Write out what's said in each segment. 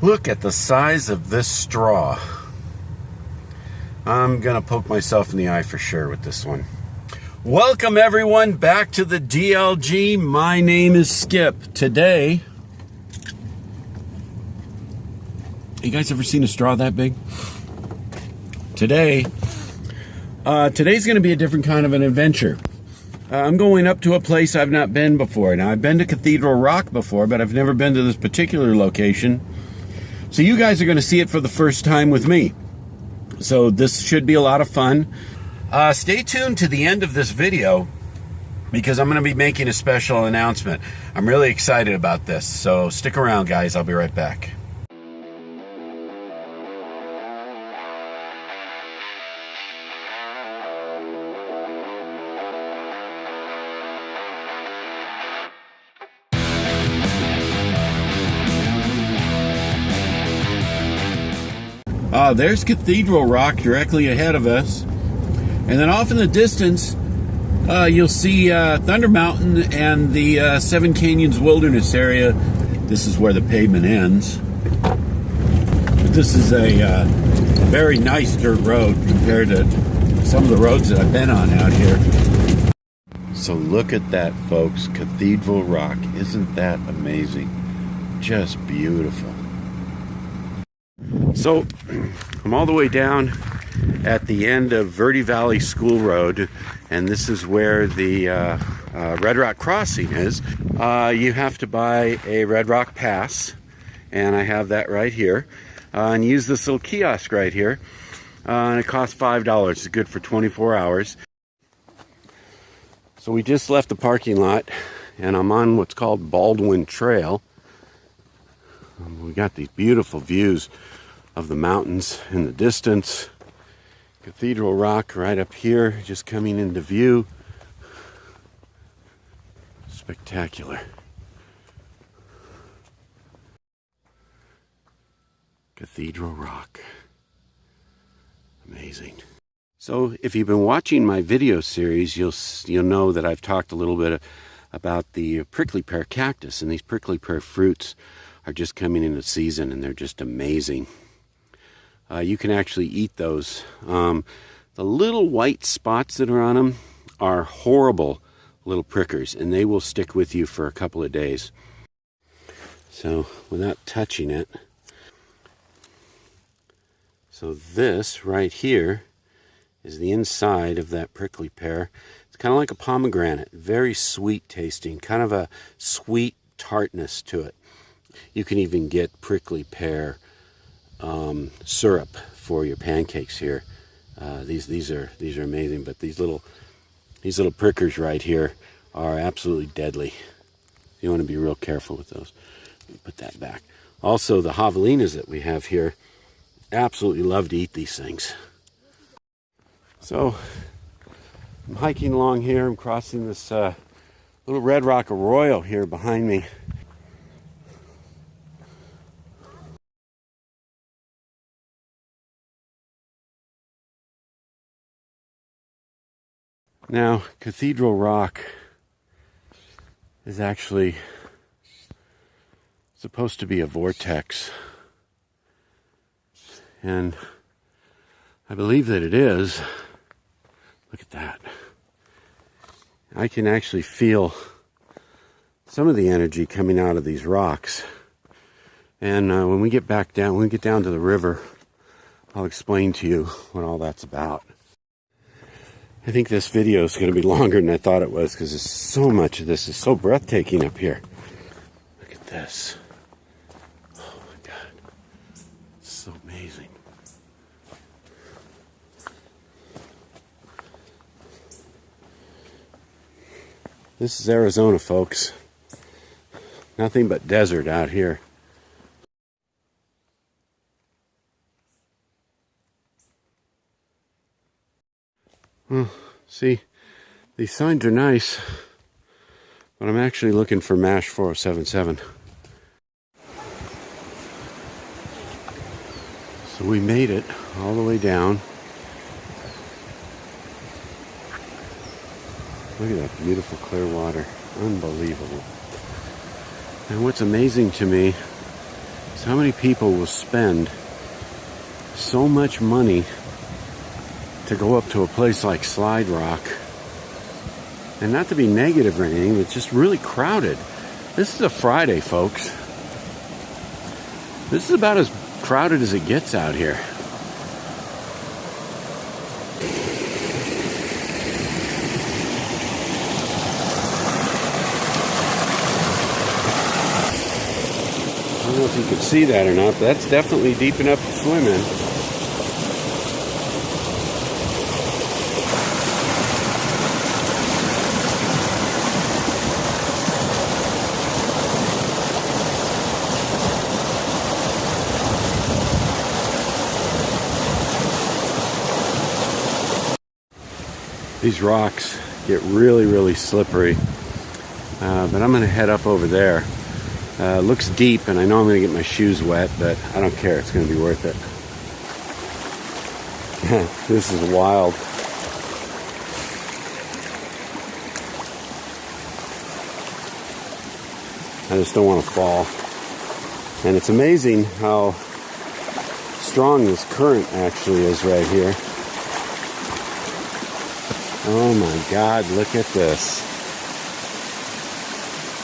Look at the size of this straw. I'm gonna poke myself in the eye for sure with this one. Welcome everyone back to the DLG. My name is Skip. Today, you guys ever seen a straw that big? Today's gonna be a different kind of an adventure. I'm going up to a place I've not been before. Now, I've been to Cathedral Rock before, but I've never been to this particular location. So you guys are going to see it for the first time with me. So this should be a lot of fun. Stay tuned to the end of this video because I'm going to be making a special announcement. I'm really excited about this. So stick around, guys. I'll be right back. There's Cathedral Rock directly ahead of us. And then off in the distance, you'll see Thunder Mountain and the Seven Canyons Wilderness area. This is where the pavement ends. This is a very nice dirt road compared to some of the roads that I've been on out here. So look at that, folks. Cathedral Rock. Isn't that amazing? Just beautiful. So, I'm all the way down at the end of Verde Valley School Road, and this is where the Red Rock Crossing is. You have to buy a Red Rock Pass, and I have that right here, and use this little kiosk right here, and it costs $5. It's good for 24 hours. So we just left the parking lot, and I'm on what's called Baldwin Trail. We got these beautiful views of the mountains in the distance. Cathedral Rock right up here, just coming into view. Spectacular. Cathedral Rock. Amazing. So if you've been watching my video series, you'll know that I've talked a little bit about the prickly pear cactus, and these prickly pear fruits are just coming into season, and they're just amazing. You can actually eat those. The little white spots that are on them are horrible little prickers, and they will stick with you for a couple of days. So without touching it, so this right here is the inside of that prickly pear. It's kind of like a pomegranate, very sweet tasting, kind of a sweet tartness to it. You can even get prickly pear syrup for your pancakes here. These are amazing, but these little prickers right here are absolutely deadly. You want to be real careful with those. Put that back. Also, the javelinas that we have here, absolutely love to eat these things. So I'm hiking along here. I'm crossing this little Red Rock Arroyo here behind me. Now, Cathedral Rock is actually supposed to be a vortex, and I believe that it is. Look at that. I can actually feel some of the energy coming out of these rocks, and when we get back down, when we get down to the river, I'll explain to you what all that's about. I think this video is going to be longer than I thought it was because there's so much of this. Is so breathtaking up here. Look at this. Oh my God. It's so amazing. This is Arizona, folks. Nothing but desert out here. Well, see, these signs are nice, but I'm actually looking for MASH 4077. So we made it all the way down. Look at that beautiful clear water. Unbelievable. And what's amazing to me is how many people will spend so much money to go up to a place like Slide Rock. And not to be negative or anything, it's just really crowded. This is a Friday, folks. This is about as crowded as it gets out here. I don't know if you can see that or not, but that's definitely deep enough to swim in. These rocks get really, really slippery, but I'm going to head up over there. Looks deep, and I know I'm going to get my shoes wet, but I don't care. It's going to be worth it. This is wild. I just don't want to fall. And it's amazing how strong this current actually is right here. Oh my God, look at this.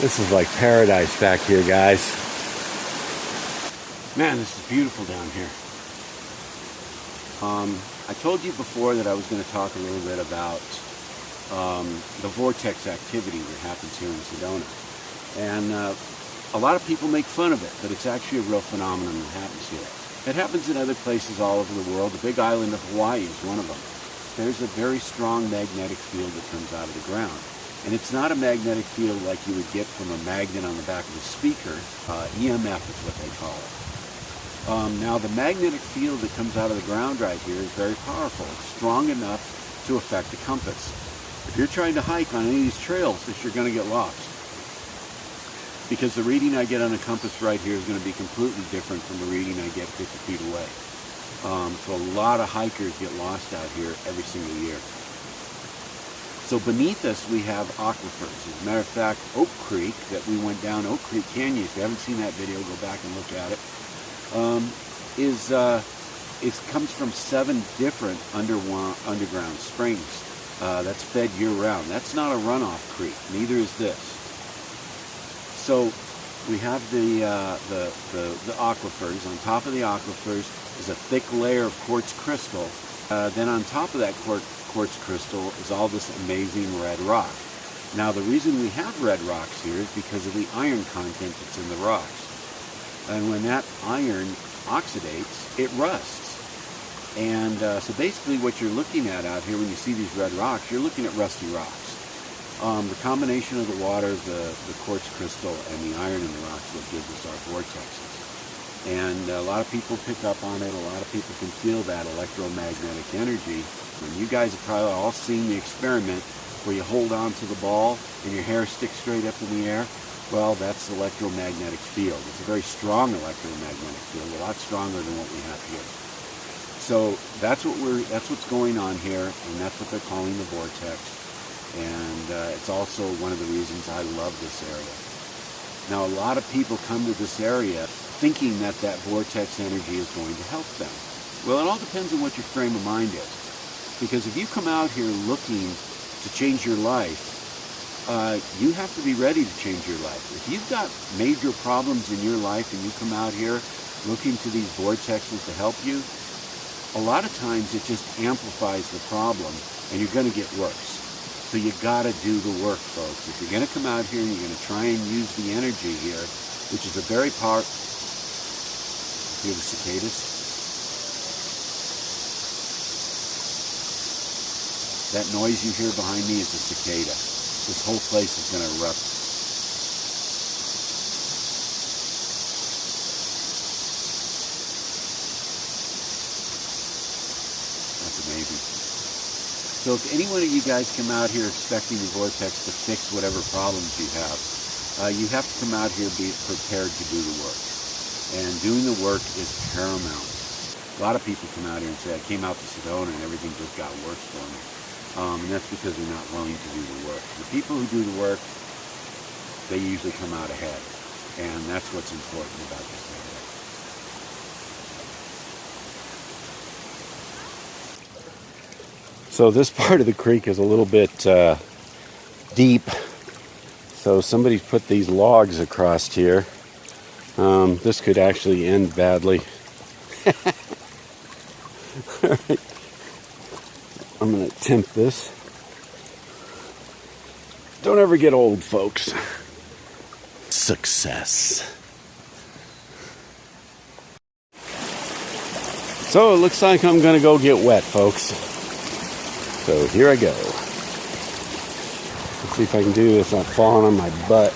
This is like paradise back here, guys. Man, this is beautiful down here. I told you before that I was going to talk a little bit about the Vortex Activity that happens here in Sedona. And a lot of people make fun of it, but it's actually a real phenomenon that happens here. It happens in other places all over the world. The big island of Hawaii is one of them. There's a very strong magnetic field that comes out of the ground. And it's not a magnetic field like you would get from a magnet on the back of a speaker. EMF is what they call it. Now, the magnetic field that comes out of the ground right here is very powerful. It's strong enough to affect the compass. If you're trying to hike on any of these trails, you're going to get lost. Because the reading I get on a compass right here is going to be completely different from the reading I get 50 feet away. So a lot of hikers get lost out here every single year. So beneath us we have aquifers. As a matter of fact, Oak Creek, that we went down Oak Creek Canyon, if you haven't seen that video, go back and look at it, it comes from 7 different underground springs that's fed year-round. That's not a runoff creek, neither is this. So we have the aquifers. On top of the aquifers is a thick layer of quartz crystal. Then on top of that quartz crystal is all this amazing red rock. Now the reason we have red rocks here is because of the iron content that's in the rocks. And when that iron oxidates, it rusts. And so basically what you're looking at out here when you see these red rocks, you're looking at rusty rocks. The combination of the water, the quartz crystal, and the iron in the rocks is what gives us our vortexes. And a lot of people pick up on it. A lot of people can feel that electromagnetic energy. And you guys have probably all seen the experiment where you hold on to the ball and your hair sticks straight up in the air. Well, that's the electromagnetic field. It's a very strong electromagnetic field, a lot stronger than what we have here. So that's what's going on here, and that's what they're calling the vortex. And it's also one of the reasons I love this area. Now, a lot of people come to this area thinking that vortex energy is going to help them. Well, it all depends on what your frame of mind is. Because if you come out here looking to change your life, you have to be ready to change your life. If you've got major problems in your life and you come out here looking to these vortexes to help you, a lot of times it just amplifies the problem and you're going to get worse. So you got to do the work, folks. If you're going to come out here and you're going to try and use the energy here, which is a very powerful... Hear the cicadas? That noise you hear behind me is a cicada. This whole place is going to erupt. That's amazing. So if any one of you guys come out here expecting the vortex to fix whatever problems you have to come out here be prepared to do the work. And doing the work is paramount. A lot of people come out here and say, I came out to Sedona and everything just got worse for me. And that's because they're not willing to do the work. The people who do the work, they usually come out ahead. And that's what's important about this area. So this part of the creek is a little bit deep. So somebody's put these logs across here. This could actually end badly. All right. I'm going to attempt this. Don't ever get old, folks. Success. So it looks like I'm going to go get wet, folks. So here I go. Let's see if I can do this without falling on my butt.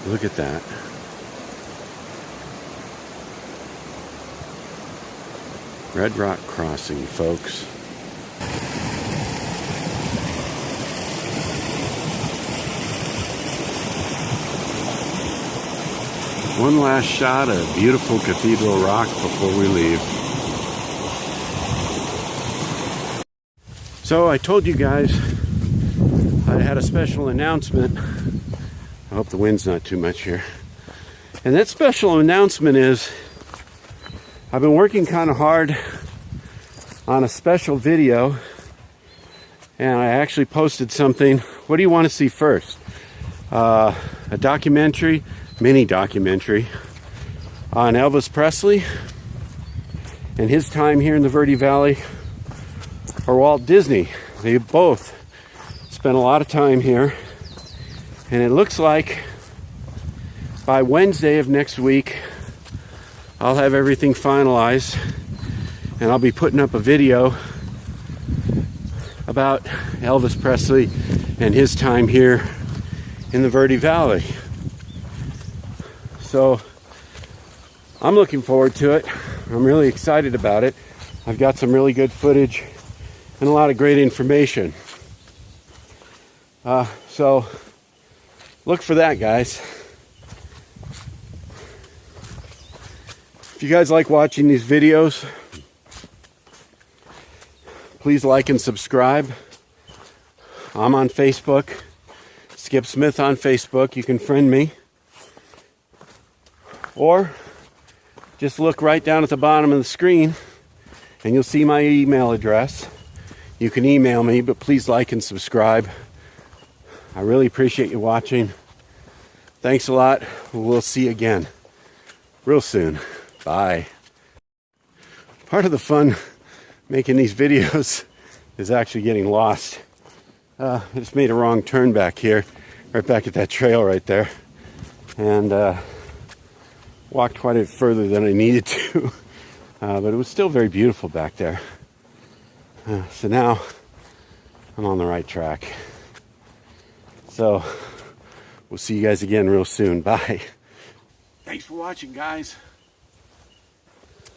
Look at that. Red Rock Crossing, folks. One last shot of beautiful Cathedral Rock before we leave. So I told you guys I had a special announcement. I hope the wind's not too much here. And that special announcement is I've been working kind of hard on a special video, and I actually posted something. What do you want to see first? A documentary, mini documentary on Elvis Presley and his time here in the Verde Valley, or Walt Disney. They both spent a lot of time here. And it looks like by Wednesday of next week, I'll have everything finalized, and I'll be putting up a video about Elvis Presley and his time here in the Verde Valley. So I'm looking forward to it. I'm really excited about it. I've got some really good footage and a lot of great information. So look for that, guys. If you guys like watching these videos, please like and subscribe. I'm on Facebook. Skip Smith on Facebook. You can friend me. Or just look right down at the bottom of the screen and you'll see my email address. You can email me, but please like and subscribe. I really appreciate you watching. Thanks a lot. We'll see you again real soon. Bye. Part of the fun making these videos is actually getting lost. I just made a wrong turn back here, right back at that trail right there, and walked quite a bit further than I needed to, but it was still very beautiful back there. So now I'm on the right track. So we'll see you guys again real soon. Bye. Thanks for watching, guys.